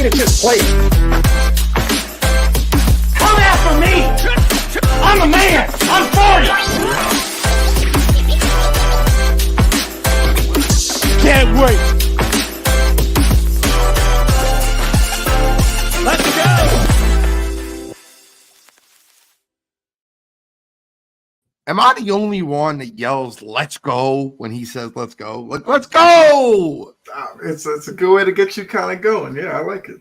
to just play it. Come after me! I'm a man! I'm 40! Can't wait! Let's go! Am I the only one that yells "Let's go" when he says "Let's go"? Like, let's go! It's a good way to get you kind of going. Yeah, I like it.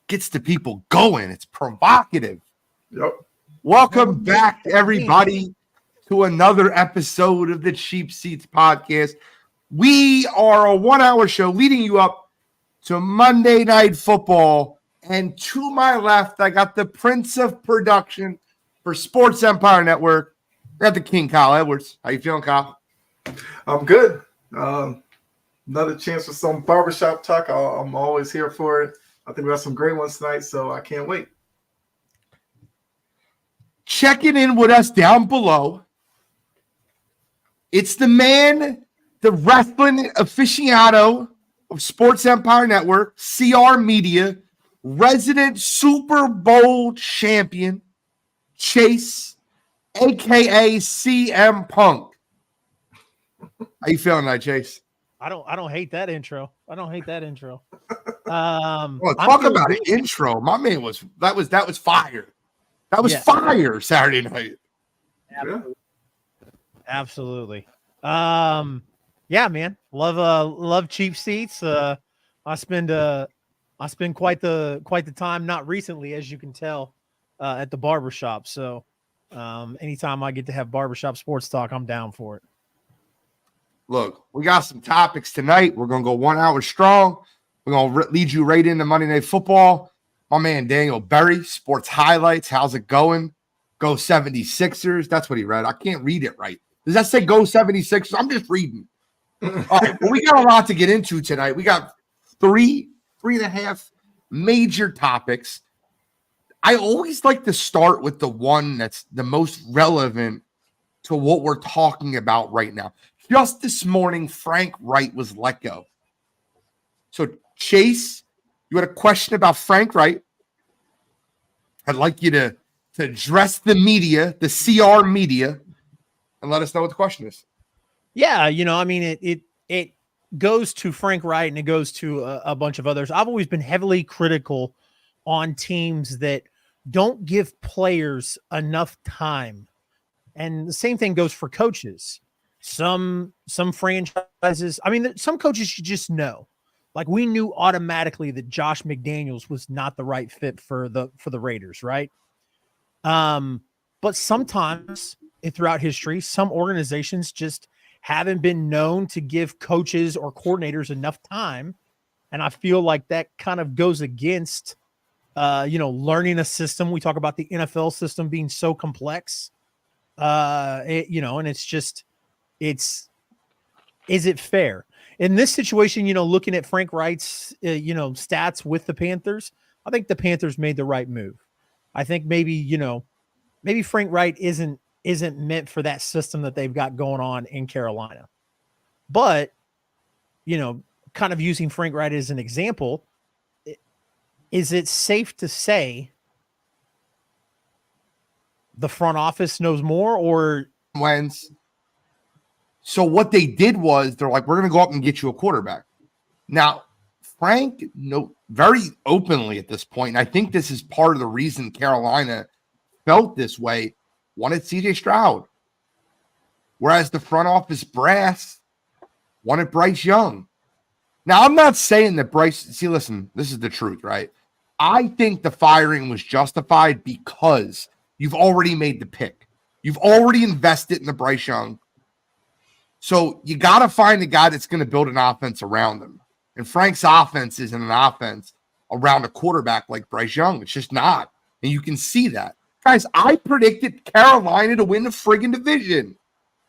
Gets the people going. It's provocative. Yep. Welcome back, everybody, to another episode of the Cheap Seats Podcast. We are a 1-hour show leading you up to Monday Night Football. And to my left, I got the Prince of Production for Sports Empire Network. I got the King, Kyle Edwards. How you feeling, Kyle? I'm good. Another chance for some barbershop talk. I'm always here for it. I think we got some great ones tonight, so I can't wait. Checking in with us down below, it's the man, the wrestling aficionado of Sports Empire Network, CR Media, resident Super Bowl champion, Chase, a.k.a. CM Punk. How you feeling tonight, Chase? I don't hate that intro. Well, talk about an intro. My man that was fire. That was fire Saturday night. Absolutely. Yeah, man. Love cheap seats. I spend quite the time, not recently, as you can tell, at the barbershop. So anytime I get to have barbershop sports talk, I'm down for it. Look, we got some topics tonight. We're going to go 1 hour strong. We're going to lead you right into Monday Night Football. My man Daniel Berry, Sports Highlights. How's it going? Go 76ers. That's what he read. I can't read it right. Does that say go 76ers? I'm just reading. All right. Well, we got a lot to get into tonight. We got three and a half major topics. I always like to start with the one that's the most relevant to what we're talking about right now. Just this morning, Frank Wright was let go. So, Chase, you had a question about Frank Wright. I'd like you to address the media, the CR media, and let us know what the question is. Yeah, I mean, it goes to Frank Wright and it goes to a bunch of others. I've always been heavily critical on teams that don't give players enough time. And the same thing goes for coaches. Some franchises, I mean, some coaches you just know. Like we knew automatically that Josh McDaniels was not the right fit for the Raiders, right? But sometimes throughout history, some organizations just haven't been known to give coaches or coordinators enough time. And I feel like that kind of goes against, learning a system. We talk about the NFL system being so complex, and it's just, is it fair? In this situation, looking at Frank Wright's, stats with the Panthers, I think the Panthers made the right move. I think maybe Frank Wright isn't meant for that system that they've got going on in Carolina. But, kind of using Frank Wright as an example, is it safe to say the front office knows more or Wentz? So what they did was they're like, we're going to go up and get you a quarterback. Now, Frank, very openly at this point, and I think this is part of the reason Carolina felt this way, wanted CJ Stroud. Whereas the front office brass wanted Bryce Young. Now, I'm not saying that listen, this is the truth, right? I think the firing was justified because you've already made the pick. You've already invested in the Bryce Young. So you got to find a guy that's going to build an offense around him. And Frank's offense isn't an offense around a quarterback like Bryce Young. It's just not. And you can see that. Guys, I predicted Carolina to win the friggin' division.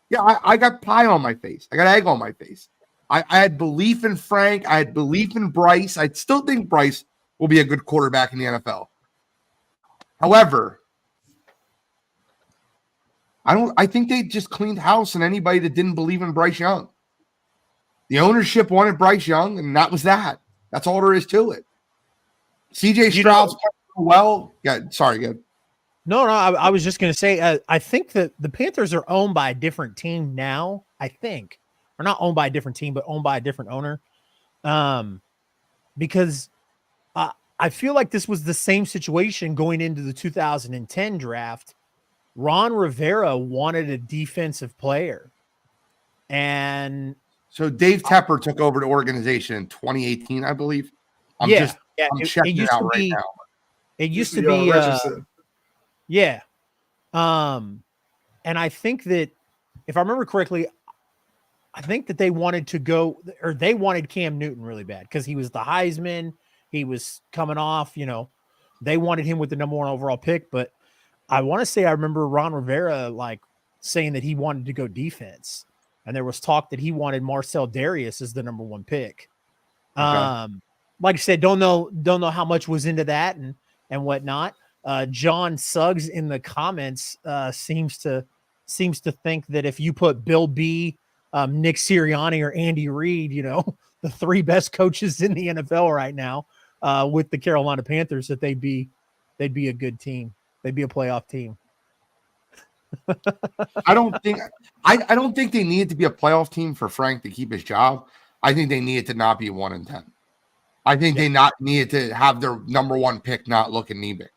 Yeah, I got pie on my face. I got egg on my face. I had belief in Frank. I had belief in Bryce. I still think Bryce will be a good quarterback in the NFL. However, I think they just cleaned house on anybody that didn't believe in Bryce Young. The ownership wanted Bryce Young, and that was that. That's all there is to it. CJ Stroud's playing well. Yeah, sorry, good. No, I was just going to say, I think that the Panthers are owned by a different team now, I think. Or not owned by a different team, but owned by a different owner. Because I feel like this was the same situation going into the 2010 draft. Ron Rivera wanted a defensive player. And so Dave Tepper took over the organization in 2018, I believe. I'm checking it out right now. It used to be Richardson. Yeah. And I think that if I remember correctly, I think that they wanted Cam Newton really bad because he was the Heisman. He was coming off, they wanted him with the number 1 overall pick. But I want to say I remember Ron Rivera saying that he wanted to go defense. And there was talk that he wanted Marcel Darius as the number 1 pick. Okay. Like I said, don't know how much was into that and whatnot. John Suggs in the comments seems to think that if you put Bill B, Nick Sirianni, or Andy Reid, the 3 best coaches in the NFL right now with the Carolina Panthers, that they'd be a good team. They'd be a playoff team. I don't think they needed to be a playoff team for Frank to keep his job. I think they needed to not be 1-10. I think they not needed to have their number 1 pick not look anemic.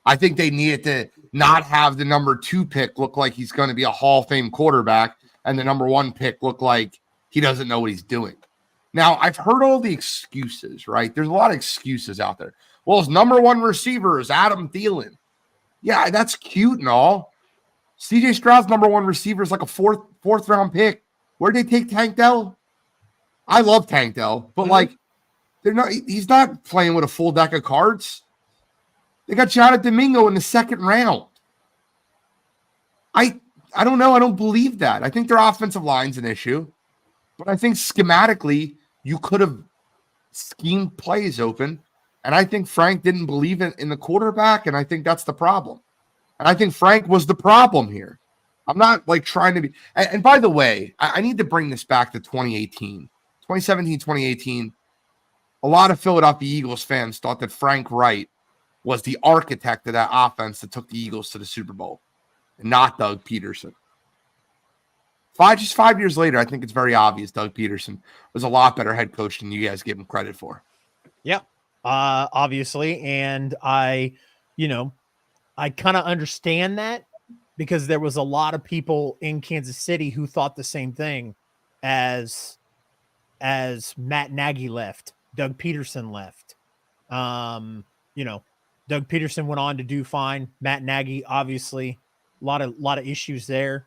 I think they needed to not have the number 2 pick look like he's going to be a Hall of Fame quarterback and the number 1 pick look like he doesn't know what he's doing. Now, I've heard all the excuses, right? There's a lot of excuses out there. Well, his number 1 receiver is Adam Thielen. Yeah, that's cute and all. CJ Stroud's number 1 receiver is like a fourth round pick. Where'd they take Tank Dell? I love Tank Dell, but he's not playing with a full deck of cards. They got Jonathan Domingo in the 2nd round. I don't know. I don't believe that. I think their offensive line's an issue, but I think schematically you could have schemed plays open, and I think Frank didn't believe in the quarterback, and I think that's the problem. And I think Frank was the problem here. I'm not trying to be. And by the way, I need to bring this back to 2017, 2018. A lot of Philadelphia Eagles fans thought that Frank Wright was the architect of that offense that took the Eagles to the Super Bowl, and not Doug Peterson. 5 years later, I think it's very obvious Doug Peterson was a lot better head coach than you guys give him credit for. Yeah, obviously. And I kind of understand that because there was a lot of people in Kansas City who thought the same thing as Matt Nagy left, Doug Peterson left. Doug Peterson went on to do fine. Matt Nagy, obviously, a lot of issues there.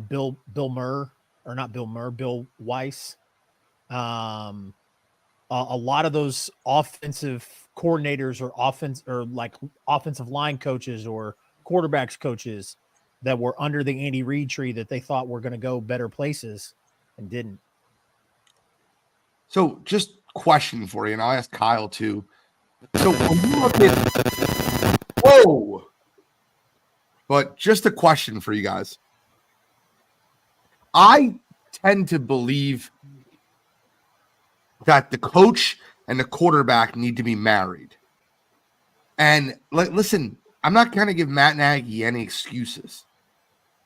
Bill Weiss. A lot of those offensive coordinators or offensive line coaches or quarterbacks coaches that were under the Andy Reid tree that they thought were going to go better places and didn't. So just question for you, and I'll ask Kyle too. So when you look at but just a question for you guys. I tend to believe that the coach and the quarterback need to be married. And listen, I'm not going to give Matt Nagy any excuses,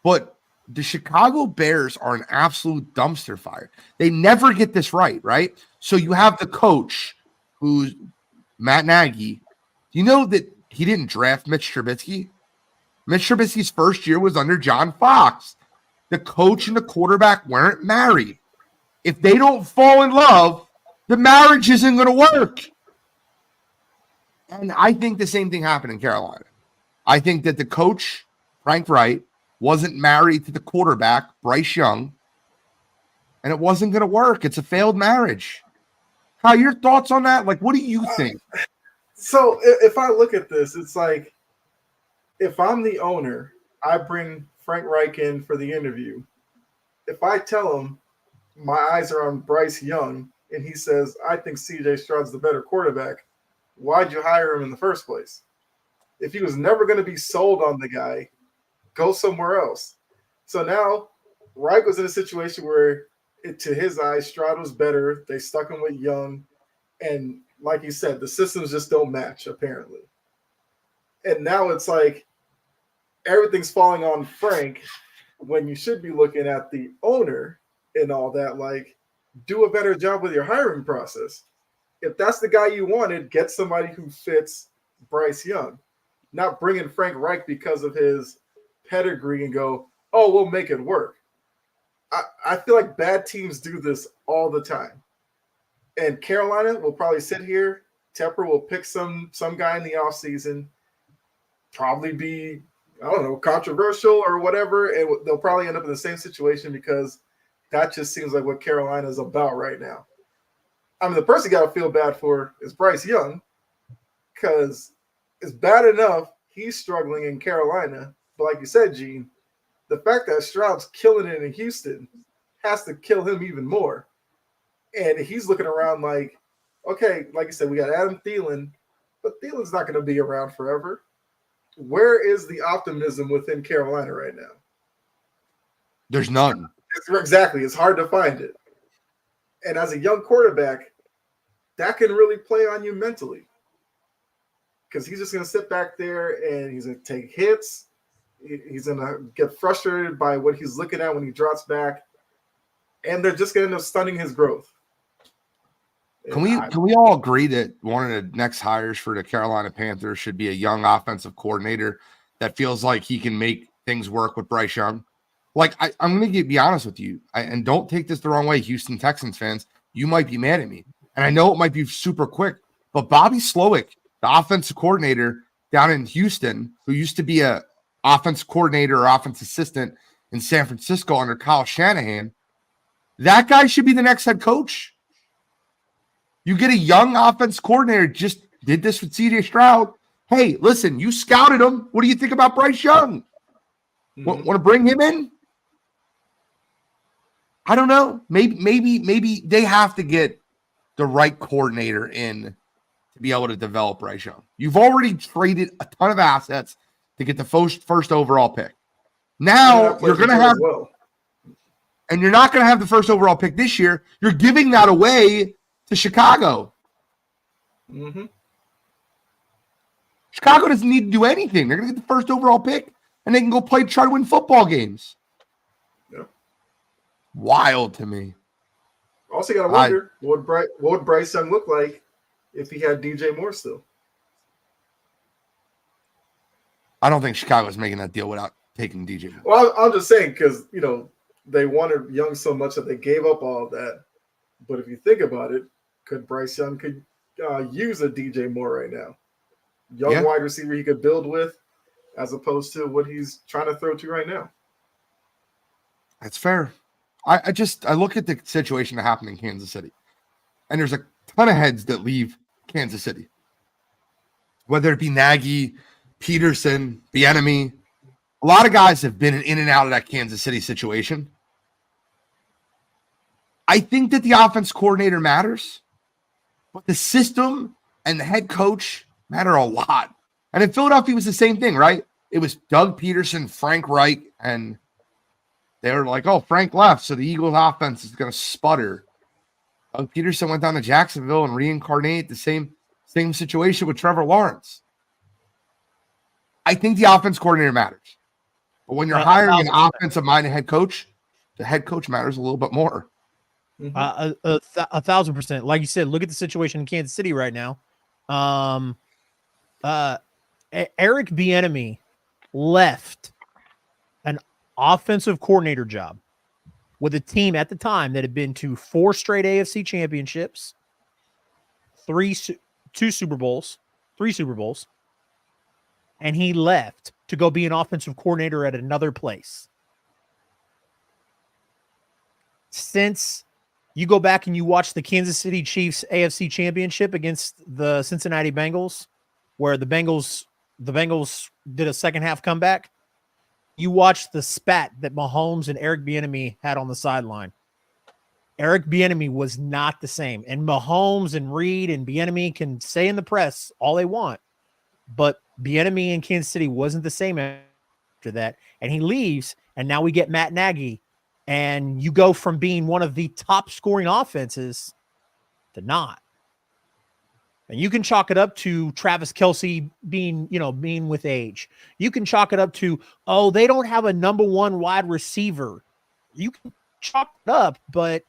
but the Chicago Bears are an absolute dumpster fire. They never get this right? So you have the coach who's Matt Nagy. Do you know that he didn't draft Mitch Trubisky? Mitch Trubisky's first year was under John Fox. The coach and the quarterback weren't married. If they don't fall in love, the marriage isn't going to work. And I think the same thing happened in Carolina. I think that the coach, Frank Wright, wasn't married to the quarterback, Bryce Young, and it wasn't going to work. It's a failed marriage. Kyle, your thoughts on that? What do you think? So if I look at this, it's like if I'm the owner, I bring Frank Reich in for the interview. If I tell him my eyes are on Bryce Young and he says, I think CJ Stroud's the better quarterback, why'd you hire him in the first place? If he was never going to be sold on the guy, go somewhere else. So now Reich was in a situation where, to his eyes, Stroud was better. They stuck him with Young. And like you said, the systems just don't match, apparently. And now it's like everything's falling on Frank when you should be looking at the owner and all that. Like, do a better job with your hiring process. If that's the guy you wanted, get somebody who fits Bryce Young, not bring in Frank Reich because of his pedigree and go, oh, we'll make it work. I feel like bad teams do this all the time. And Carolina will probably sit here. Tepper will pick some guy in the offseason, probably be, I don't know, controversial or whatever. And they'll probably end up in the same situation because that just seems like what Carolina is about right now. I mean, the person you got to feel bad for is Bryce Young, because it's bad enough he's struggling in Carolina. But like you said, Gene, the fact that Stroud's killing it in Houston has to kill him even more. And he's looking around like, okay, like you said, we got Adam Thielen, but Thielen's not going to be around forever. Where is the optimism within Carolina right now? There's none. Exactly. It's hard to find it. And as a young quarterback, that can really play on you mentally. Because he's just going to sit back there and he's going to take hits. He's going to get frustrated by what he's looking at when he drops back. And they're just going to end up stunning his growth. Can we all agree that one of the next hires for the Carolina Panthers should be a young offensive coordinator that feels like he can make things work with Bryce Young? Like, I'm going to be honest with you, and don't take this the wrong way, Houston Texans fans. You might be mad at me. And I know it might be super quick, but Bobby Slowick, the offensive coordinator down in Houston, who used to be a offensive coordinator or offensive assistant in San Francisco under Kyle Shanahan, that guy should be the next head coach. You get a young offense coordinator, just did this with CJ Stroud. Hey, listen, you scouted him. What do you think about Bryce Young? Want to bring him in? I don't know. Maybe they have to get the right coordinator in to be able to develop Bryce Young. You've already traded a ton of assets to get the first overall pick. Now you're going to have, and you're not going to have the first overall pick this year. You're giving that away to Chicago. Mm-hmm. Chicago doesn't need to do anything. They're going to get the first overall pick, and they can go try to win football games. Yeah. Wild to me. Also, got to wonder what would Bryce Young look like if he had DJ Moore still. I don't think Chicago's making that deal without taking DJ Moore. Well, I'm just saying because they wanted Young so much that they gave up all of that. But if you think about it, could Bryce Young use a DJ Moore right now? Young wide receiver he could build with, as opposed to what he's trying to throw to right now. That's fair. I look at the situation that happened in Kansas City, and there's a ton of heads that leave Kansas City. Whether it be Nagy, Peterson, Bieniemy, a lot of guys have been in and out of that Kansas City situation. I think that the offense coordinator matters, but the system and the head coach matter a lot. And in Philadelphia, it was the same thing, right? It was Doug Peterson, Frank Reich, and they were like, oh, Frank left, so the Eagles offense is going to sputter. Doug Peterson went down to Jacksonville and reincarnated the same situation with Trevor Lawrence. I think the offense coordinator matters. But when you're hiring an offensive-minded head coach, the head coach matters a little bit more. 1,000%. Like you said, look at the situation in Kansas City right now. Eric Bieniemy left an offensive coordinator job with a team at the time that had been to 4 straight AFC championships, 3 Super Bowls, and he left to go be an offensive coordinator at another place. Since you go back and you watch the Kansas City Chiefs AFC Championship against the Cincinnati Bengals, where the Bengals did a second half comeback, you watch the spat that Mahomes and Eric Bieniemy had on the sideline. Eric Bieniemy was not the same. And Mahomes and Reed and Bieniemy can say in the press all they want, but Bieniemy in Kansas City wasn't the same after that. And he leaves, and now we get Matt Nagy. And you go from being one of the top scoring offenses to not. And you can chalk it up to Travis Kelce being with age. You can chalk it up to, oh, they don't have a number one wide receiver. You can chalk it up, but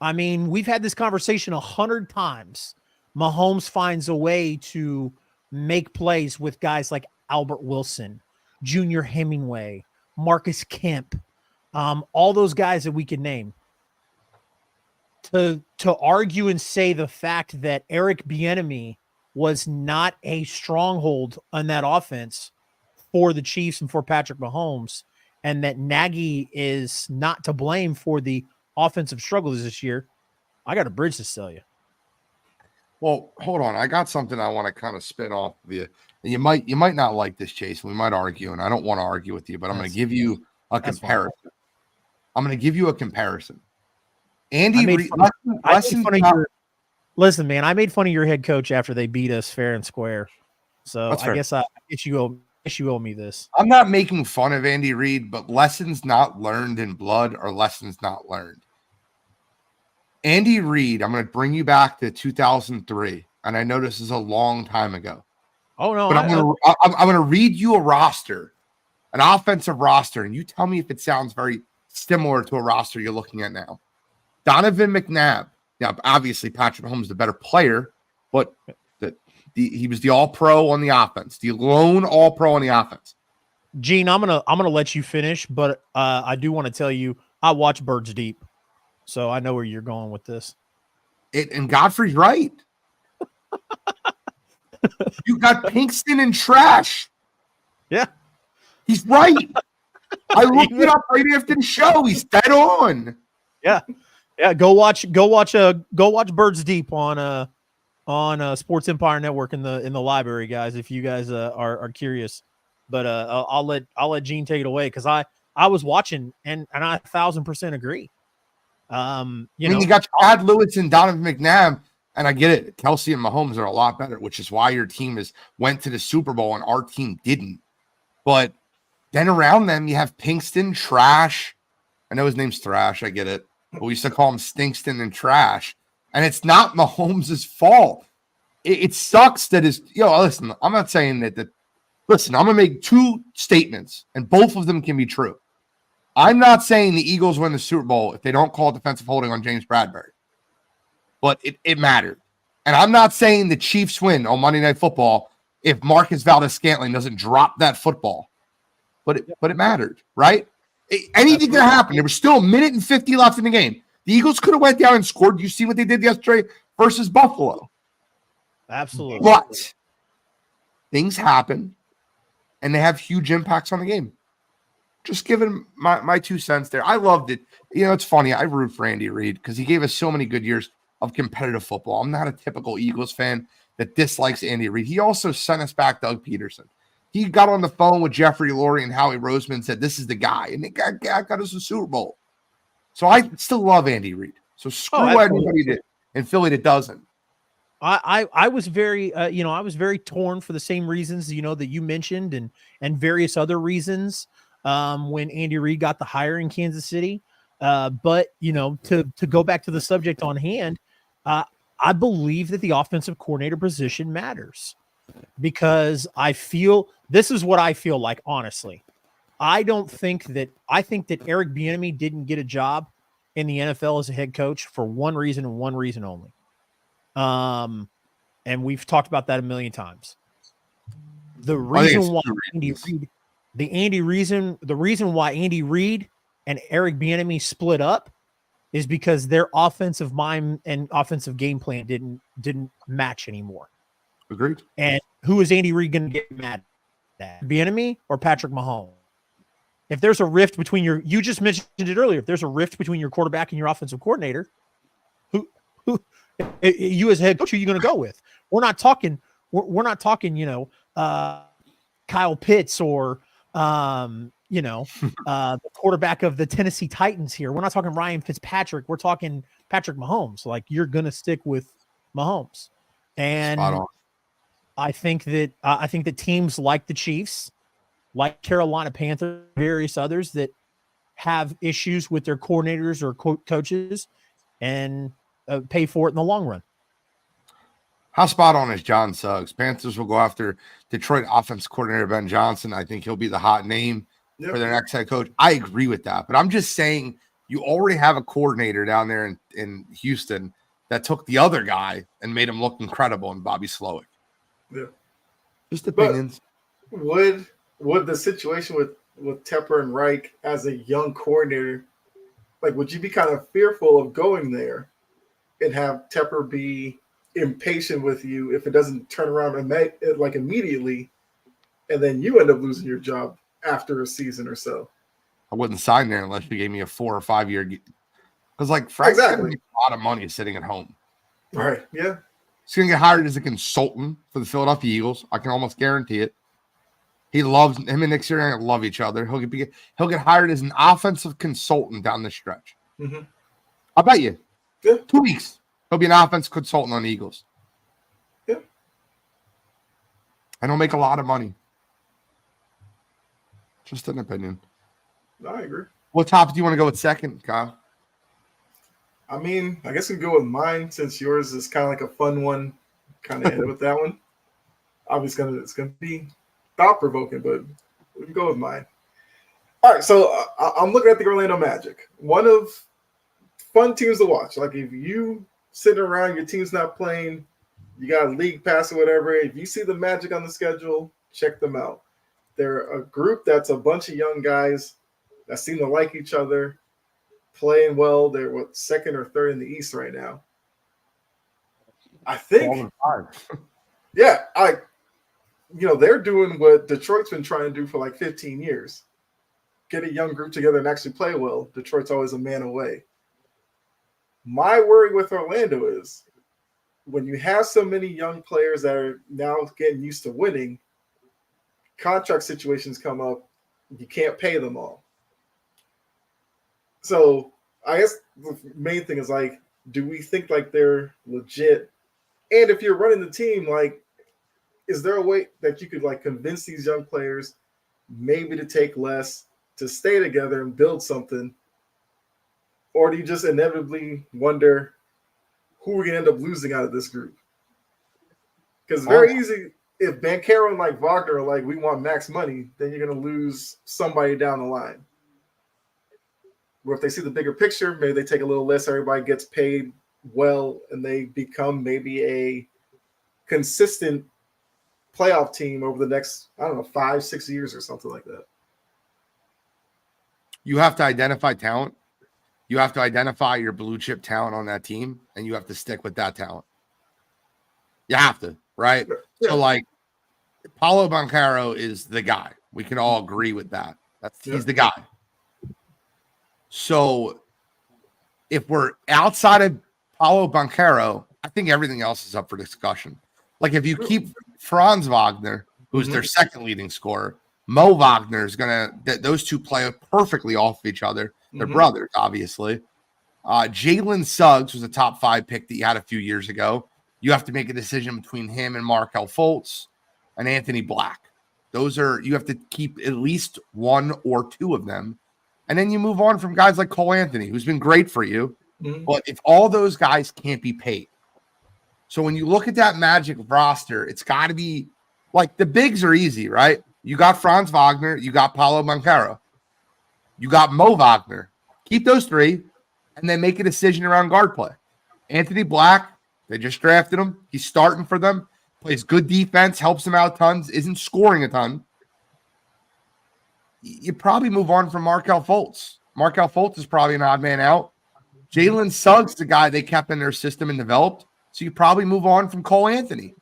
I mean, we've had this conversation 100 times. Mahomes finds a way to make plays with guys like Albert Wilson, Junior Hemingway, Marcus Kemp, all those guys that we can name. To argue and say the fact that Eric Bieniemy was not a stronghold on that offense for the Chiefs and for Patrick Mahomes, and that Nagy is not to blame for the offensive struggles this year, I got a bridge to sell you. Well, hold on. I got something I want to kind of spin off of you. You might not like this, Chase. We might argue, and I don't want to argue with you, but I'm going to give you a comparison. I'm going to give you a comparison. Andy Reid. Listen, man, I made fun of your head coach after they beat us fair and square. So I guess you owe me this. I'm not making fun of Andy Reid, but lessons not learned in blood are lessons not learned. Andy Reid, I'm going to bring you back to 2003, and I know this is a long time ago. Oh no! But I'm going to read you a roster, an offensive roster, and you tell me if it sounds very similar to a roster you're looking at now. Donovan McNabb. Now, obviously, Patrick Mahomes is the better player, but he was the All-Pro on the offense, the lone All-Pro on the offense. Gene, I'm gonna let you finish, but I do want to tell you I watch Birds Deep, so I know where you're going with this. And Godfrey's right. You got Pinkston and trash. Yeah, he's right. I looked it up right after the show. He's dead on. Yeah. Go watch Birds Deep on Sports Empire Network in the library, guys. If you guys are curious, but I'll let Gene take it away because I was watching and I 1,000% agree. You got Chad Lewis and Donovan McNabb, and I get it. Kelce and Mahomes are a lot better, which is why your team went to the Super Bowl and our team didn't. But then around them, you have Pinkston, Trash. I know his name's Thrash. I get it. But we used to call him Stinkston and Trash. And it's not Mahomes' fault. It sucks that listen, I'm not saying that. Listen, I'm going to make two statements, and both of them can be true. I'm not saying the Eagles win the Super Bowl if they don't call defensive holding on James Bradbury. But it mattered. And I'm not saying the Chiefs win on Monday Night Football if Marcus Valdes-Scantling doesn't drop that football. But it mattered, right? Anything could happen. There was still 1:50 left in the game. The Eagles could have went down and scored. You see what they did yesterday versus Buffalo. Absolutely. But things happen, and they have huge impacts on the game. Just giving my 2 cents there. I loved it. It's funny. I root for Andy Reid because he gave us so many good years of competitive football. I'm not a typical Eagles fan that dislikes Andy Reid. He also sent us back Doug Peterson. He got on the phone with Jeffrey Lurie and Howie Roseman, said, this is the guy. And it got us a Super Bowl. So I still love Andy Reid. So screw everybody in Philly that doesn't. I was very, I was very torn for the same reasons, that you mentioned and various other reasons when Andy Reid got the hire in Kansas City. But, to go back to the subject on hand, I believe that the offensive coordinator position matters. Because this is what I feel like, honestly. I think that Eric Bieniemy didn't get a job in the NFL as a head coach for one reason and one reason only. And we've talked about that a million times. The reason why the reason why Andy Reid and Eric Bieniemy split up is because their offensive mind and offensive game plan didn't match anymore. Agreed. And who is Andy Reid going to get mad at? Bieniemy or Patrick Mahomes? If there's a rift between you just mentioned it earlier, if there's a rift between your quarterback and your offensive coordinator, who you as head coach, who are you going to go with? We're not talking, Kyle Pitts or, the quarterback of the Tennessee Titans here. We're not talking Ryan Fitzpatrick. We're talking Patrick Mahomes. Like, you're going to stick with Mahomes. And I think that teams like the Chiefs, like Carolina Panthers, various others that have issues with their coordinators or coaches and pay for it in the long run. How spot on is John Suggs? Panthers will go after Detroit offense coordinator Ben Johnson. I think he'll be the hot name for their next head coach. I agree with that, but I'm just saying you already have a coordinator down there in Houston that took the other guy and made him look incredible in Bobby Slowick. Yeah. Just opinions. But would the situation with Tepper and Reich as a young coordinator, like, would you be kind of fearful of going there and have Tepper be impatient with you if it doesn't turn around and make it like immediately, and then you end up losing your job after a season or so? I wouldn't sign there unless you gave me a 4 or 5 year. Because like Frank's gonna make a lot of money sitting at home. Right. Yeah. He's gonna get hired as a consultant for the Philadelphia Eagles. I can almost guarantee it. He loves him and Nick Sirianni love each other. He'll get hired as an offensive consultant down the stretch. Mm-hmm. I'll bet you. Yeah. 2 weeks. He'll be an offense consultant on the Eagles. Yeah. And he'll make a lot of money. Just an opinion. I agree. What topic do you want to go with second, Kyle? I mean, I guess we can go with mine since yours is kind of like a fun one. Kind of end with that one. Obviously, it's gonna be thought provoking, but we can go with mine. All right, so I'm looking at the Orlando Magic. One of fun teams to watch. Like, if you sitting around, your team's not playing, you got a league pass or whatever. If you see the Magic on the schedule, check them out. They're a group that's a bunch of young guys that seem to like each other, playing well. They're second or third in the East right now. I think. Yeah, they're doing what Detroit's been trying to do for like 15 years. Get a young group together and actually play well. Detroit's always a man away. My worry with Orlando is when you have so many young players that are now getting used to winning, contract situations come up, you can't pay them all. So I guess the main thing is, like, do we think like they're legit? And if you're running the team, like, is there a way that you could like convince these young players maybe to take less, to stay together and build something? Or do you just inevitably wonder who we're going to end up losing out of this group? Because it's very easy. If Banchero and like Wagner are like, we want max money, then you're going to lose somebody down the line. Or if they see the bigger picture, maybe they take a little less, everybody gets paid well, and they become maybe a consistent playoff team over the next, 5-6 years or something like that. You have to identify talent. You have to identify your blue chip talent on that team, and you have to stick with that talent. You have to, right? Yeah. So, like, Paulo Banchero is the guy. We can all agree with that. He's the guy. So, if we're outside of Paulo Banchero, I think everything else is up for discussion. Like, if you keep Franz Wagner, who's their second leading scorer, Mo Wagner is those two play perfectly off of each other. They're brothers, obviously. Jalen Suggs was a top 5 pick that you had a few years ago. You have to make a decision between him and Markel Fultz and Anthony Black. You have to keep at least one or two of them. And then you move on from guys like Cole Anthony, who's been great for you. But if all those guys can't be paid. So when you look at that Magic roster, it's got to be like the bigs are easy, right? You got Franz Wagner, you got Paulo Banchero, you got Mo Wagner. Keep those three and then make a decision around guard play. Anthony Black, they just drafted him. He's starting for them, plays good defense, helps them out tons, isn't scoring a ton. You probably move on from Markel Fultz. Markel Fultz is probably an odd man out. Jalen Suggs, the guy they kept in their system and developed. So you probably move on from Cole Anthony.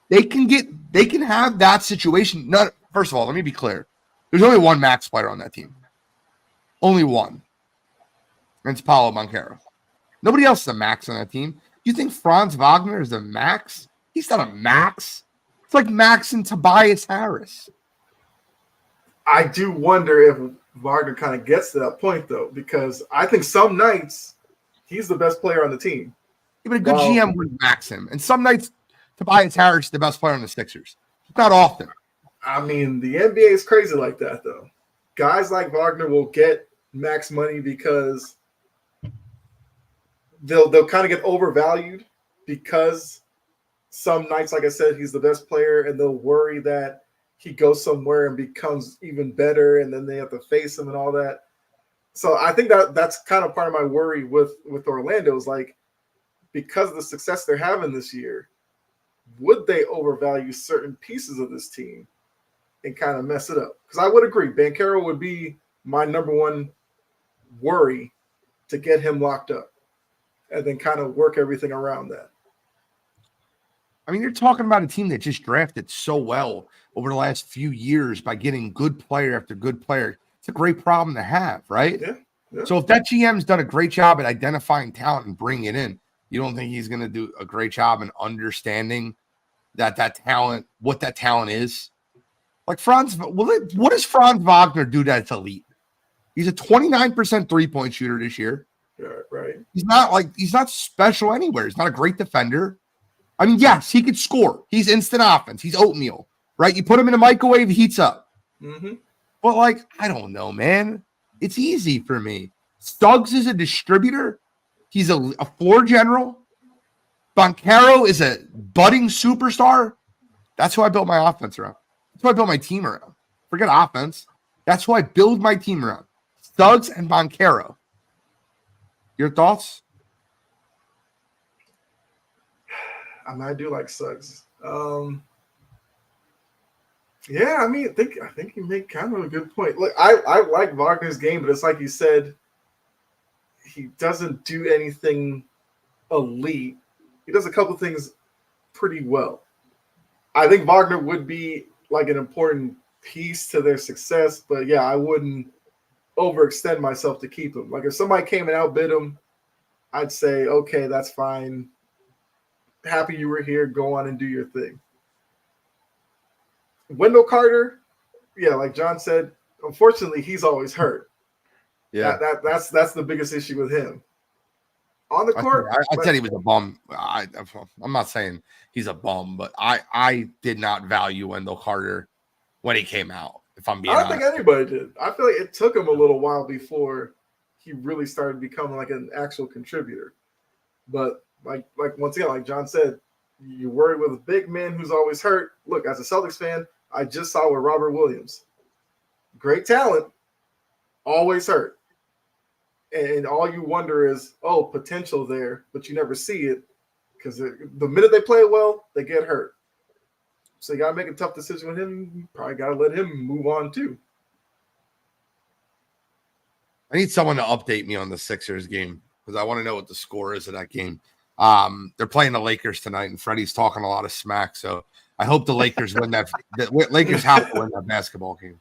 They can have that situation. First of all, let me be clear. There's only one max player on that team. Only one. And it's Paulo Banchero. Nobody else is a max on that team. You think Franz Wagner is a max? He's not a max. It's like Max and Tobias Harris. I do wonder if Wagner kind of gets to that point, though, because I think some nights he's the best player on the team. Yeah, but a good GM would max him. And some nights Tobias Harris is the best player on the Sixers. Not often. I mean, the NBA is crazy like that, though. Guys like Wagner will get max money because they'll kind of get overvalued because some nights, like I said, he's the best player, and they'll worry that he goes somewhere and becomes even better, and then they have to face him and all that. So I think that's kind of part of my worry with Orlando is like, because of the success they're having this year, would they overvalue certain pieces of this team and kind of mess it up? Because I would agree, Banchero would be my number one worry to get him locked up and then kind of work everything around that. I mean, you're talking about a team that just drafted so well over the last few years by getting good player after good player. It's a great problem to have, right? Yeah. So if that GM's done a great job at identifying talent and bringing it in, you don't think he's going to do a great job in understanding that talent, what that talent is? Like what does Franz Wagner do that's elite? He's a 29% 3-point shooter this year. Yeah, right. He's not special anywhere. He's not a great defender. I mean, yes, he could score. He's instant offense. He's oatmeal, right? You put him in a microwave, he heats up. Mm-hmm. But I don't know, man. It's easy for me. Suggs is a distributor. He's a floor general. Banchero is a budding superstar. That's who I built my offense around. That's who I built my team around. Forget offense. That's who I build my team around. Suggs and Banchero. Your thoughts? I do like Suggs. Yeah, I mean, I think you make kind of a good point. Look, I like Wagner's game, but it's like you said, he doesn't do anything elite. He does a couple things pretty well. I think Wagner would be like an important piece to their success, but yeah, I wouldn't overextend myself to keep him. Like if somebody came and outbid him, I'd say, okay, that's fine. Happy you were here. Go on and do your thing. Wendell Carter, yeah, like John said, unfortunately, he's always hurt. Yeah, that's the biggest issue with him. On the court, I said he was a bum. I'm not saying he's a bum, but I did not value Wendell Carter when he came out. If I'm being honest, I don't think anybody did. I feel like it took him a little while before he really started becoming like an actual contributor. But like once again, like John said, you worry with a big man who's always hurt. Look, as a Celtics fan, I just saw with Robert Williams. Great talent, always hurt. And all you wonder is, potential there, but you never see it because the minute they play well, they get hurt. So you got to make a tough decision with him. You probably got to let him move on too. I need someone to update me on the Sixers game because I want to know what the score is of that game. They're playing the Lakers tonight, and Freddie's talking a lot of smack. So I hope the Lakers win that. The Lakers have to win that basketball game.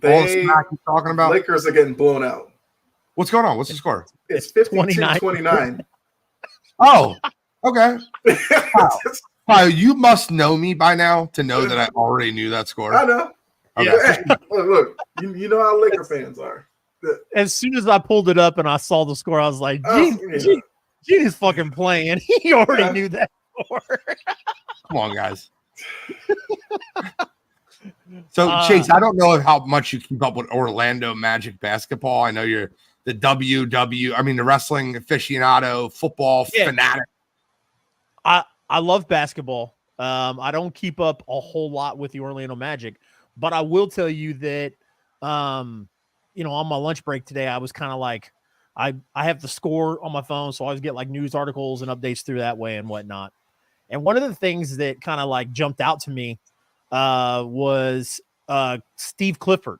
All the smack he's talking about. Lakers are getting blown out. What's going on? What's the score? It's 52-29. Oh, okay. Wow, you must know me by now to know that I already knew that score. I know. Okay. Yeah. Look, you know how Laker fans are. As soon as I pulled it up and I saw the score, I was like, Gene is fucking playing. He already knew that score. Come on, guys. So, Chase, I don't know how much you keep up with Orlando Magic basketball. I know you're the the wrestling aficionado, football fanatic. I love basketball. I don't keep up a whole lot with the Orlando Magic, but I will tell you that, on my lunch break today, I was kind of like, I have the score on my phone, so I always get like news articles and updates through that way and whatnot. And one of the things that kind of like jumped out to me was Steve Clifford